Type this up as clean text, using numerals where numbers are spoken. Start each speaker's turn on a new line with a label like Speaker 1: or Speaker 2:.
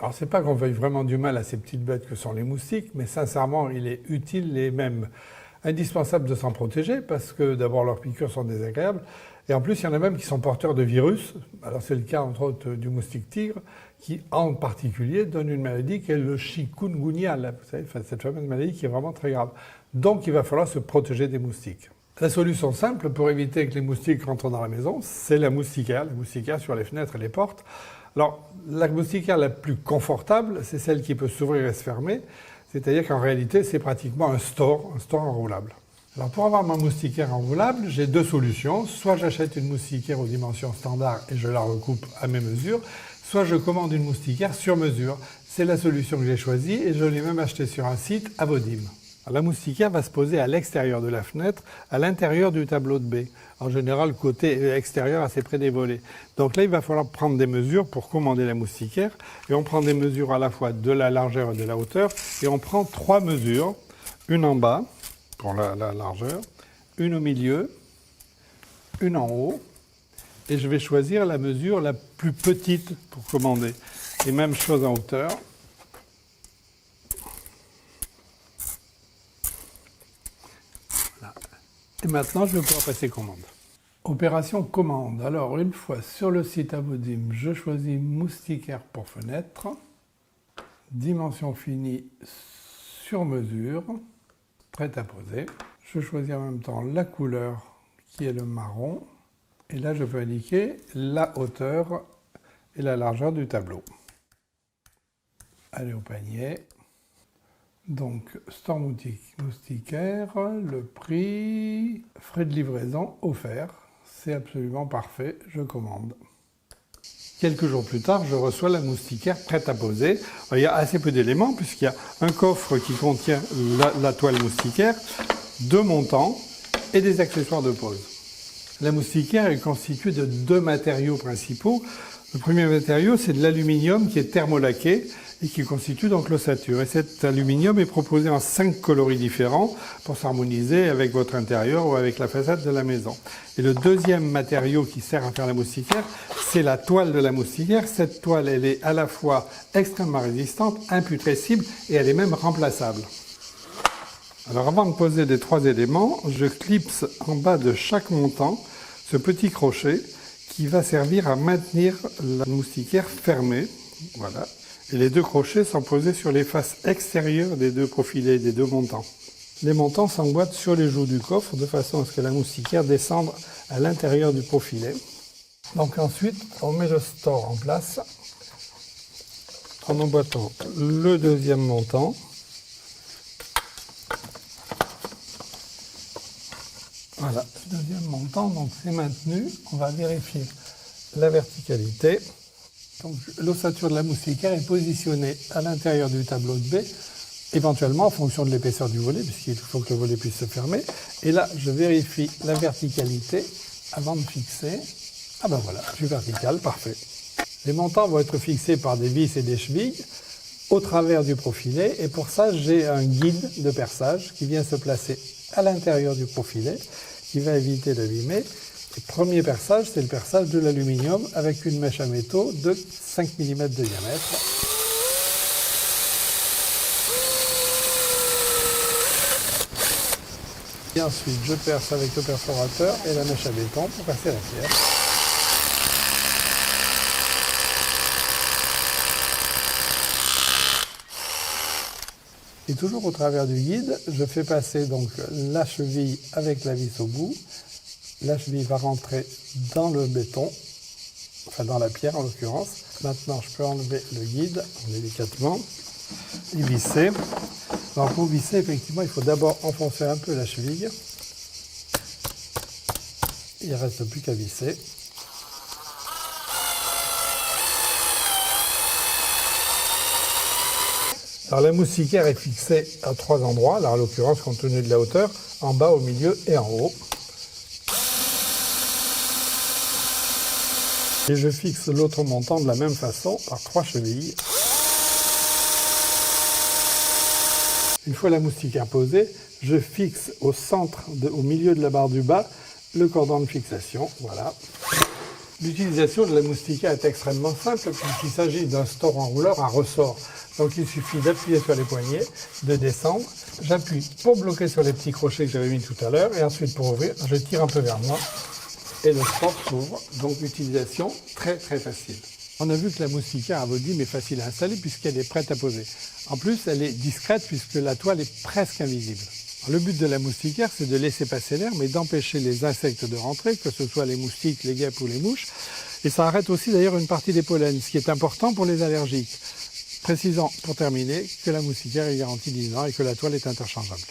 Speaker 1: Alors, c'est pas qu'on veuille vraiment du mal à ces petites bêtes que sont les moustiques, mais sincèrement, il est utile et même indispensable de s'en protéger parce que d'abord, leurs piqûres sont désagréables et en plus, il y en a même qui sont porteurs de virus. Alors, c'est le cas entre autres du moustique tigre qui, en particulier, donne une maladie qui est le chikungunya. Vous savez, cette fameuse maladie qui est vraiment très grave. Donc, il va falloir se protéger des moustiques. La solution simple pour éviter que les moustiques rentrent dans la maison, c'est la moustiquaire sur les fenêtres et les portes. Alors, la moustiquaire la plus confortable, c'est celle qui peut s'ouvrir et se fermer. C'est-à-dire qu'en réalité, c'est pratiquement un store enroulable. Alors, pour avoir ma moustiquaire enroulable, j'ai deux solutions. Soit j'achète une moustiquaire aux dimensions standards et je la recoupe à mes mesures, soit je commande une moustiquaire sur mesure. C'est la solution que j'ai choisie et je l'ai même achetée sur un site à Vaudim. La moustiquaire va se poser à l'extérieur de la fenêtre, à l'intérieur du tableau de baie. En général, côté extérieur, assez près des volets. Donc là, il va falloir prendre des mesures pour commander la moustiquaire. Et on prend des mesures à la fois de la largeur et de la hauteur. Et on prend 3 mesures. Une en bas, pour la largeur. Une au milieu. Une en haut. Et je vais choisir la mesure la plus petite pour commander. Et même chose en hauteur. Et maintenant, je vais pouvoir passer commande. Opération commande. Alors, une fois sur le site à Vaudim, je choisis moustiquaire pour fenêtre. Dimension finie sur mesure. Prête à poser. Je choisis en même temps la couleur qui est le marron. Et là, je peux indiquer la hauteur et la largeur du tableau. Allez au panier. Donc, store moustiquaire, le prix, frais de livraison offert. C'est absolument parfait, je commande. Quelques jours plus tard, je reçois la moustiquaire prête à poser. Alors, il y a assez peu d'éléments puisqu'il y a un coffre qui contient la toile moustiquaire, 2 montants et des accessoires de pose. La moustiquaire est constituée de 2 matériaux principaux. Le premier matériau, c'est de l'aluminium qui est thermolaqué et qui constitue donc l'ossature. Et cet aluminium est proposé en 5 coloris différents pour s'harmoniser avec votre intérieur ou avec la façade de la maison. Et le deuxième matériau qui sert à faire la moustiquaire, c'est la toile de la moustiquaire. Cette toile, elle est à la fois extrêmement résistante, imputrescible et elle est même remplaçable. Alors avant de poser les 3 éléments, je clipse en bas de chaque montant ce petit crochet qui va servir à maintenir la moustiquaire fermée. Voilà. Et les 2 crochets sont posés sur les faces extérieures des 2 profilets, des 2 montants. Les montants s'emboîtent sur les joues du coffre de façon à ce que la moustiquaire descende à l'intérieur du profilet. Donc ensuite, on met le store en place en emboîtant le deuxième montant. Voilà, le deuxième montant, donc c'est maintenu. On va vérifier la verticalité. Donc l'ossature de la moustiquaire est positionnée à l'intérieur du tableau de baie, éventuellement en fonction de l'épaisseur du volet, puisqu'il faut que le volet puisse se fermer. Et là, je vérifie la verticalité avant de fixer. Ah ben voilà, je suis vertical, parfait. Les montants vont être fixés par des vis et des chevilles au travers du profilet. Et pour ça, j'ai un guide de perçage qui vient se placer à l'intérieur du profilet, qui va éviter d'abîmer. Le premier perçage, c'est le perçage de l'aluminium avec une mèche à métaux de 5 mm de diamètre. Et ensuite, je perce avec le perforateur et la mèche à béton pour percer la pierre. Et toujours au travers du guide, je fais passer donc la cheville avec la vis au bout. La cheville va rentrer dans le béton, enfin dans la pierre en l'occurrence. Maintenant, je peux enlever le guide délicatement et visser. Alors pour visser, effectivement, il faut d'abord enfoncer un peu la cheville. Il ne reste plus qu'à visser. Alors la moustiquaire est fixée à 3 endroits, alors en l'occurrence compte tenu de la hauteur, en bas, au milieu et en haut. Et je fixe l'autre montant de la même façon par 3 chevilles. Une fois la moustiquaire posée, je fixe au centre, au milieu de la barre du bas, le cordon de fixation. Voilà. L'utilisation de la moustiquaire est extrêmement simple puisqu'il s'agit d'un store enrouleur à ressort. Donc il suffit d'appuyer sur les poignets, de descendre. J'appuie pour bloquer sur les petits crochets que j'avais mis tout à l'heure et ensuite pour ouvrir, je tire un peu vers moi et le store s'ouvre. Donc utilisation très facile. On a vu que la moustiquaire à Vaudim est facile à installer puisqu'elle est prête à poser. En plus, elle est discrète puisque la toile est presque invisible. Le but de la moustiquaire, c'est de laisser passer l'air, mais d'empêcher les insectes de rentrer, que ce soit les moustiques, les guêpes ou les mouches. Et ça arrête aussi d'ailleurs une partie des pollens, ce qui est important pour les allergiques. Précisant, pour terminer, que la moustiquaire est garantie 10 ans et que la toile est interchangeable.